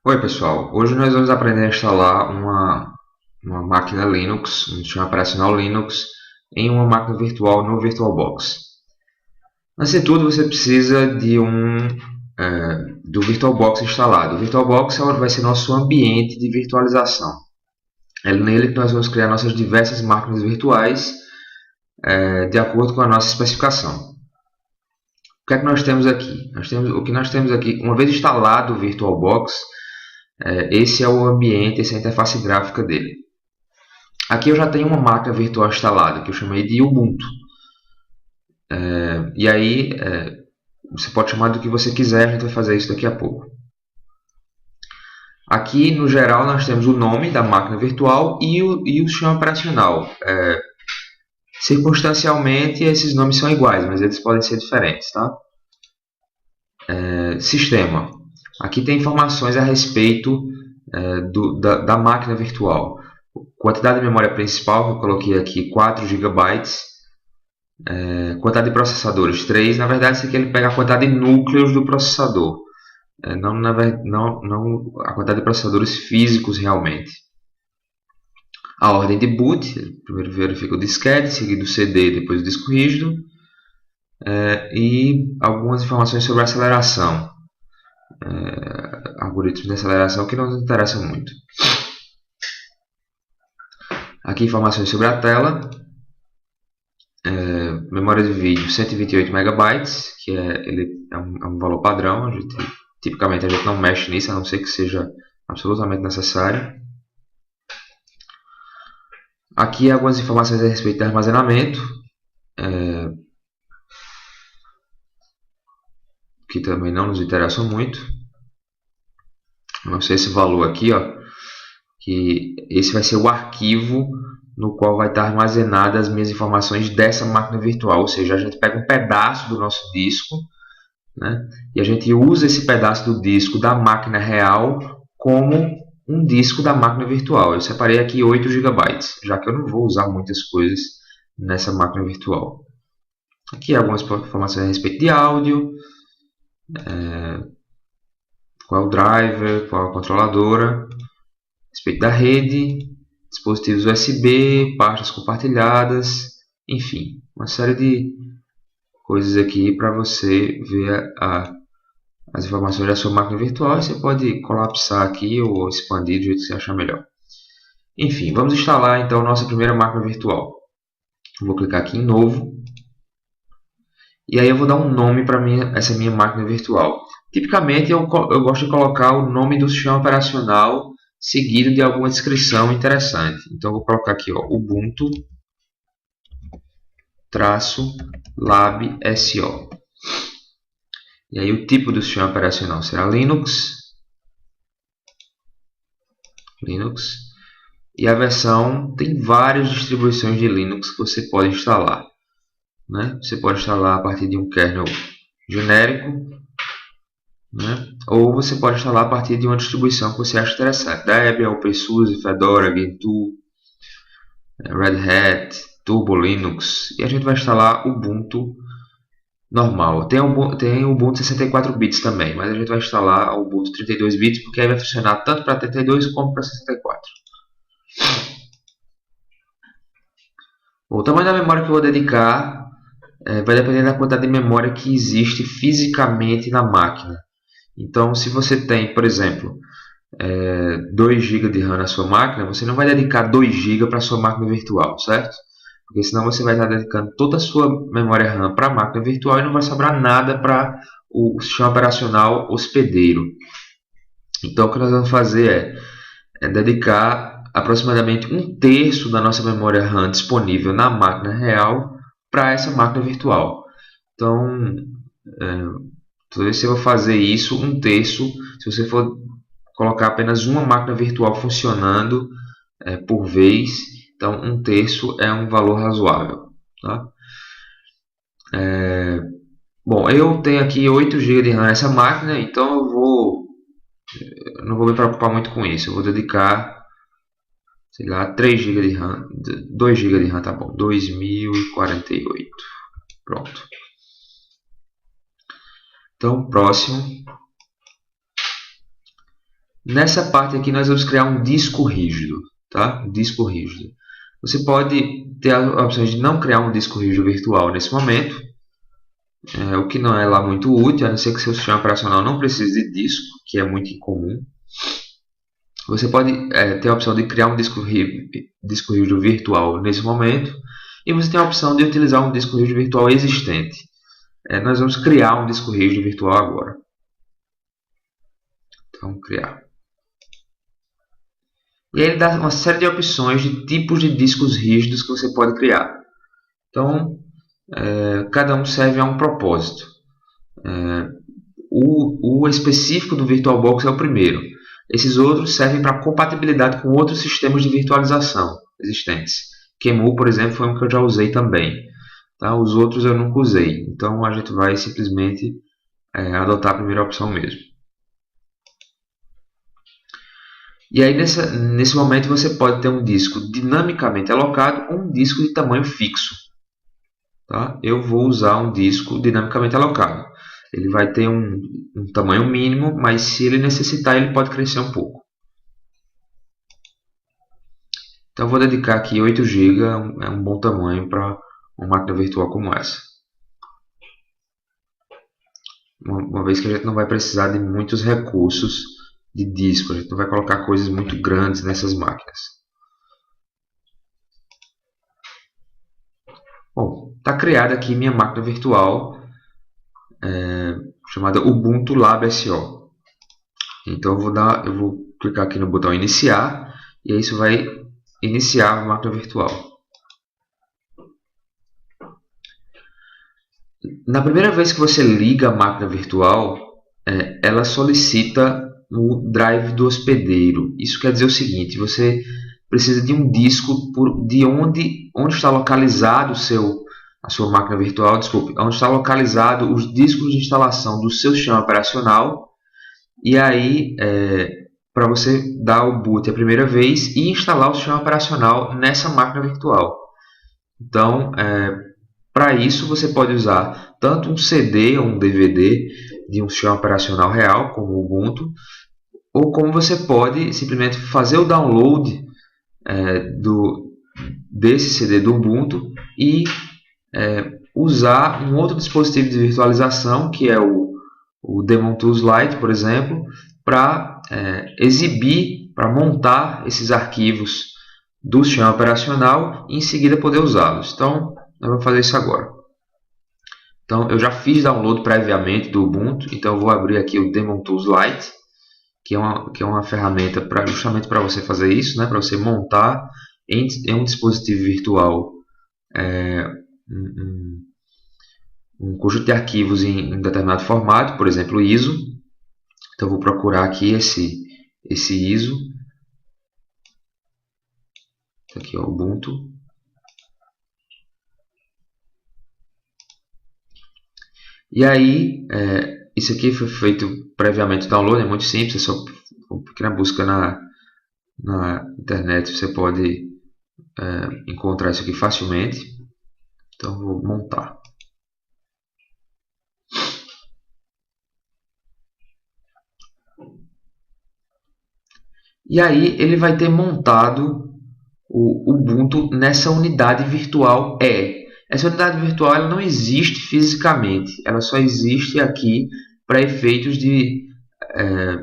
Oi pessoal, hoje nós vamos aprender a instalar uma máquina Linux, um sistema operacional Linux, em uma máquina virtual no VirtualBox. Antes de tudo, você precisa do VirtualBox instalado. O VirtualBox vai ser nosso ambiente de virtualização. É nele que nós vamos criar nossas diversas máquinas virtuais de acordo com a nossa especificação. O que é que nós temos aqui? O que nós temos aqui, uma vez instalado o VirtualBox, esse é o ambiente, essa é a interface gráfica dele. Aqui eu já tenho uma máquina virtual instalada, que eu chamei de Ubuntu. E aí, você pode chamar do que você quiser, a gente vai fazer isso daqui a pouco. Aqui, no geral, nós temos o nome da máquina virtual e o sistema operacional. Circunstancialmente, esses nomes são iguais, mas eles podem ser diferentes. Tá? Sistema. Aqui tem informações a respeito da máquina virtual. Quantidade de memória principal, que eu coloquei aqui, 4 gigabytes. Quantidade de processadores, 3. Na verdade, isso aqui ele pega a quantidade de núcleos do processador. Não a quantidade de processadores físicos realmente. A ordem de boot, primeiro verifica o disquete, seguido o CD, depois o disco rígido. E algumas informações sobre a aceleração. Algoritmos de aceleração que não nos interessam muito. Aqui informações sobre a tela. Memória de vídeo 128 megabytes, que é um valor padrão. Tipicamente a gente não mexe nisso, a não ser que seja absolutamente necessário. Aqui algumas informações a respeito de armazenamento, que também não nos interessam muito. Não sei esse valor aqui, ó, que esse vai ser o arquivo no qual vai estar armazenadas as minhas informações dessa máquina virtual. Ou seja, a gente pega um pedaço do nosso disco, né, e a gente usa esse pedaço do disco da máquina real como um disco da máquina virtual. Eu separei aqui 8 gigabytes, já que eu não vou usar muitas coisas nessa máquina virtual. Aqui algumas informações a respeito de áudio, qual é o driver, qual é a controladora, a respeito da rede, dispositivos USB, pastas compartilhadas, enfim, uma série de coisas aqui para você ver as informações da sua máquina virtual. E você pode colapsar aqui ou expandir do jeito que você achar melhor. Enfim, vamos instalar então nossa primeira máquina virtual. Vou clicar aqui em novo. E aí eu vou dar um nome para essa minha máquina virtual. Tipicamente eu gosto de colocar o nome do sistema operacional seguido de alguma descrição interessante. Então eu vou colocar aqui, ó, Ubuntu -lab SO. E aí o tipo do sistema operacional será Linux. E a versão, tem várias distribuições de Linux que você pode instalar. Né? Você pode instalar a partir de um kernel genérico, né? Ou você pode instalar a partir de uma distribuição que você acha interessante. Debian, OpenSUSE, Fedora, Gentoo, Red Hat, Turbo Linux. E a gente vai instalar Ubuntu normal. Tem o Ubuntu 64 bits também, mas a gente vai instalar o Ubuntu 32 bits, porque aí vai funcionar tanto para 32 como para 64. O tamanho da memória que eu vou dedicar vai depender da quantidade de memória que existe fisicamente na máquina. Então, se você tem, por exemplo, 2 GB de RAM na sua máquina, você não vai dedicar 2 GB para a sua máquina virtual, certo? Porque senão você vai estar dedicando toda a sua memória RAM para a máquina virtual e não vai sobrar nada para o sistema operacional hospedeiro. Então, o que nós vamos fazer é dedicar aproximadamente 1/3 da nossa memória RAM disponível na máquina real para essa máquina virtual. Então, toda vez que eu vou fazer isso, 1/3, se você for colocar apenas uma máquina virtual funcionando por vez, então 1/3 é um valor razoável. Tá? Bom, eu tenho aqui 8 GB de RAM nessa máquina, então não vou me preocupar muito com isso. Eu vou dedicar, sei lá, 3 GB de RAM, 2 GB de RAM, tá bom, 2048. Pronto. Então, próximo. Nessa parte aqui nós vamos criar um disco rígido, tá? Um disco rígido. Você pode ter a opção de não criar um disco rígido virtual nesse momento, o que não é lá muito útil, a não ser que seu sistema operacional não precise de disco, que é muito incomum. Você pode ter a opção de criar um disco rígido virtual nesse momento, e você tem a opção de utilizar um disco rígido virtual existente. Nós vamos criar um disco rígido virtual agora. Então, criar. E aí ele dá uma série de opções de tipos de discos rígidos que você pode criar. Então, cada um serve a um propósito. O específico do VirtualBox é o primeiro. Esses outros servem para compatibilidade com outros sistemas de virtualização existentes. QEMU, por exemplo, foi um que eu já usei também. Tá? Os outros eu nunca usei. Então a gente vai simplesmente adotar a primeira opção mesmo. E aí nesse momento você pode ter um disco dinamicamente alocado ou um disco de tamanho fixo. Tá? Eu vou usar um disco dinamicamente alocado. Ele vai ter um tamanho mínimo, mas se ele necessitar, ele pode crescer um pouco. Então eu vou dedicar aqui 8 GB, é um bom tamanho para uma máquina virtual como essa. Uma vez que a gente não vai precisar de muitos recursos de disco, a gente não vai colocar coisas muito grandes nessas máquinas. Bom, está criada aqui minha máquina virtual chamada Ubuntu Lab SO. Então eu vou clicar aqui no botão iniciar e isso vai iniciar a máquina virtual. Na primeira vez que você liga a máquina virtual, ela solicita o drive do hospedeiro. Isso quer dizer o seguinte: você precisa de um disco de onde está localizado a sua máquina virtual, desculpe, onde está localizado os discos de instalação do seu sistema operacional. E aí, para você dar o boot a primeira vez e instalar o sistema operacional nessa máquina virtual. Então, para isso você pode usar tanto um CD ou um DVD de um sistema operacional real, como o Ubuntu, ou como você pode simplesmente fazer o download desse CD do Ubuntu e usar um outro dispositivo de virtualização, que é o Daemon Tools Lite, por exemplo, para exibir, para montar esses arquivos do sistema operacional e em seguida poder usá-los. Então, nós vamos fazer isso agora. Então, eu já fiz download previamente do Ubuntu, então eu vou abrir aqui o Daemon Tools Lite, que é uma ferramenta justamente para você fazer isso, né? Para você montar em um dispositivo virtual um conjunto de arquivos em determinado formato, por exemplo, ISO. Então, eu vou procurar aqui esse ISO. Aqui, ó, Ubuntu. E aí, isso aqui foi feito previamente o download, é muito simples, é só uma pequena busca na internet, você pode encontrar isso aqui facilmente. Então, vou montar. E aí, ele vai ter montado o Ubuntu nessa unidade virtual E. Essa unidade virtual ela não existe fisicamente, ela só existe aqui para efeitos de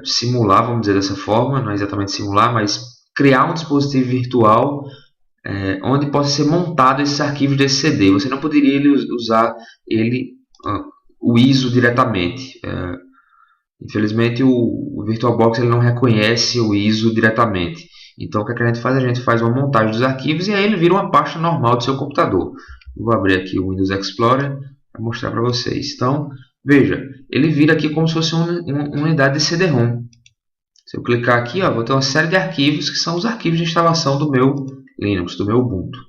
simular, vamos dizer dessa forma, não é exatamente simular, mas criar um dispositivo virtual onde possa ser montado esses arquivos desse CD. Você não poderia usar o ISO diretamente. Infelizmente o VirtualBox ele não reconhece o ISO diretamente. Então o que a gente faz? A gente faz uma montagem dos arquivos e aí ele vira uma pasta normal do seu computador. Eu vou abrir aqui o Windows Explorer para mostrar para vocês. Então, veja, ele vira aqui como se fosse uma unidade de CD-ROM. Se eu clicar aqui, ó, vou ter uma série de arquivos que são os arquivos de instalação do meu Linux, do meu Ubuntu.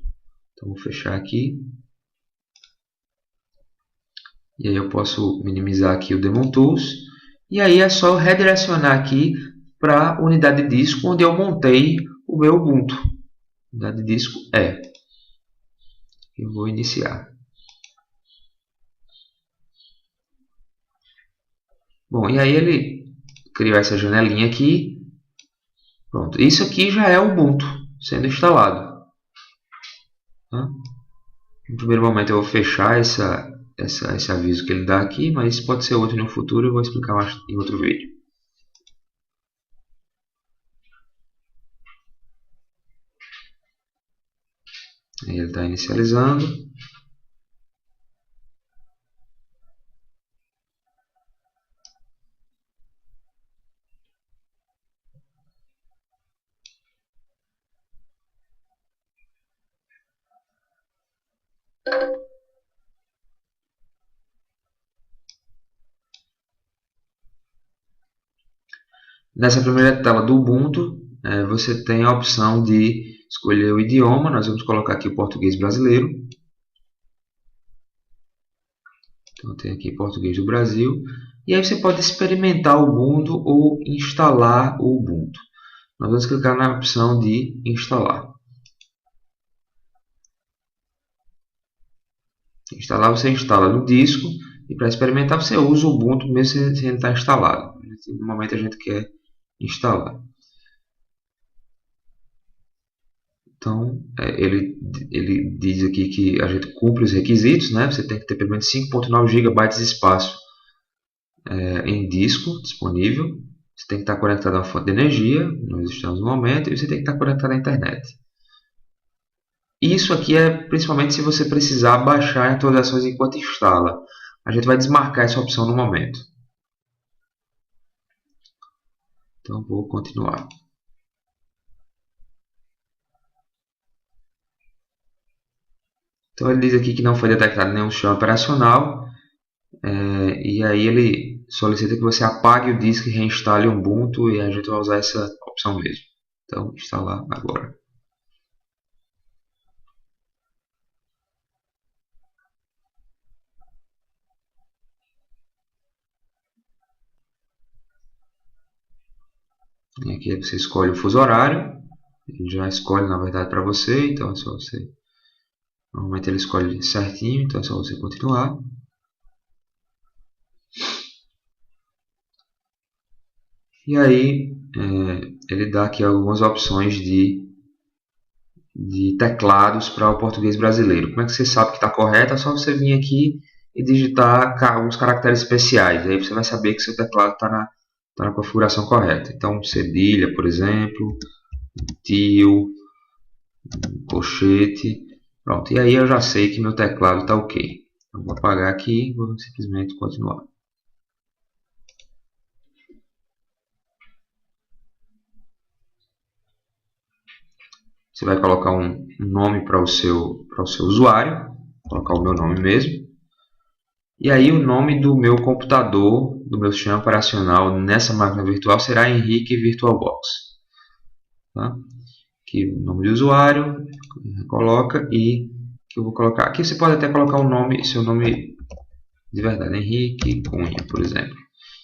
Então, vou fechar aqui. E aí eu posso minimizar aqui o Daemon Tools. E aí é só redirecionar aqui para a unidade de disco onde eu montei o meu Ubuntu. Unidade de disco eu vou iniciar. Bom, e aí ele criou essa janelinha aqui. Pronto, isso aqui já é o Ubuntu sendo instalado. Tá? No primeiro momento eu vou fechar esse aviso que ele dá aqui, mas pode ser outro no futuro, eu vou explicar mais em outro vídeo. Aí ele está inicializando. Nessa primeira tela do Ubuntu, você tem a opção de escolher o idioma. Nós vamos colocar aqui o português brasileiro. Então tem aqui português do Brasil. E aí você pode experimentar o Ubuntu ou instalar o Ubuntu. Nós vamos clicar na opção de instalar. Instalar você instala no disco. E para experimentar você usa o Ubuntu mesmo sem ele estar instalado. No momento a gente quer instalar. Então, ele diz aqui que a gente cumpre os requisitos, né? Você tem que ter pelo menos 5.9 GB de espaço em disco disponível. Você tem que estar conectado a uma fonte de energia, nós estamos no momento, e você tem que estar conectado à internet. Isso aqui é principalmente se você precisar baixar atualizações enquanto instala. A gente vai desmarcar essa opção no momento. Então, vou continuar. Então, ele diz aqui que não foi detectado nenhum sistema operacional. E aí ele solicita que você apague o disco e reinstale o Ubuntu, e a gente vai usar essa opção mesmo. Então, instalar agora. E aqui você escolhe o fuso horário. Ele já escolhe, na verdade, para você. Então, é só você... Normalmente ele escolhe certinho, então é só você continuar. E aí, ele dá aqui algumas opções de teclados para o português brasileiro. Como é que você sabe que está correto? É só você vir aqui e digitar alguns caracteres especiais. Aí você vai saber que seu teclado está na configuração correta. Então, cedilha, por exemplo, tio, colchete. Pronto, e aí eu já sei que meu teclado está ok. Eu vou apagar aqui e vou simplesmente continuar. Você vai colocar um nome para o seu usuário. Vou colocar o meu nome mesmo. E aí o nome do meu computador, do meu sistema operacional nessa máquina virtual será Henrique VirtualBox. Tá? Aqui o nome de usuário, coloca, e que eu vou colocar. Aqui você pode até colocar o nome, seu nome de verdade, Henrique Cunha, por exemplo.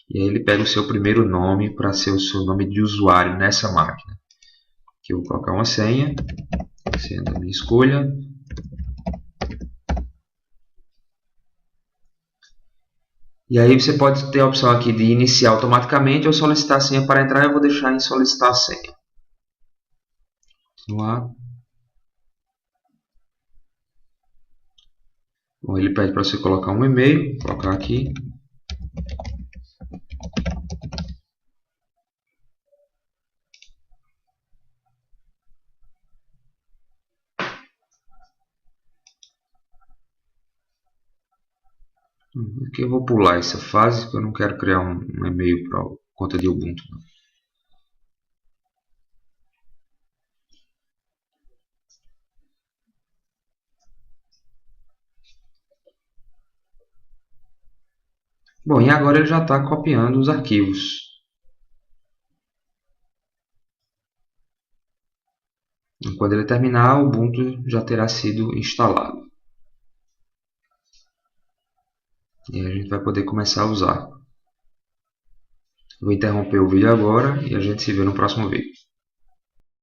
E aí ele pega o seu primeiro nome para ser o seu nome de usuário nessa máquina. Aqui eu vou colocar uma senha da minha escolha. E aí você pode ter a opção aqui de iniciar automaticamente ou solicitar a senha para entrar. Eu vou deixar em solicitar a senha. Continuar. Bom, ele pede para você colocar um e-mail. Vou colocar aqui. Aqui eu vou pular essa fase, porque eu não quero criar um e-mail para a conta de Ubuntu. Não. Bom, e agora ele já está copiando os arquivos. E quando ele terminar, o Ubuntu já terá sido instalado. E aí a gente vai poder começar a usar. Vou interromper o vídeo agora e a gente se vê no próximo vídeo.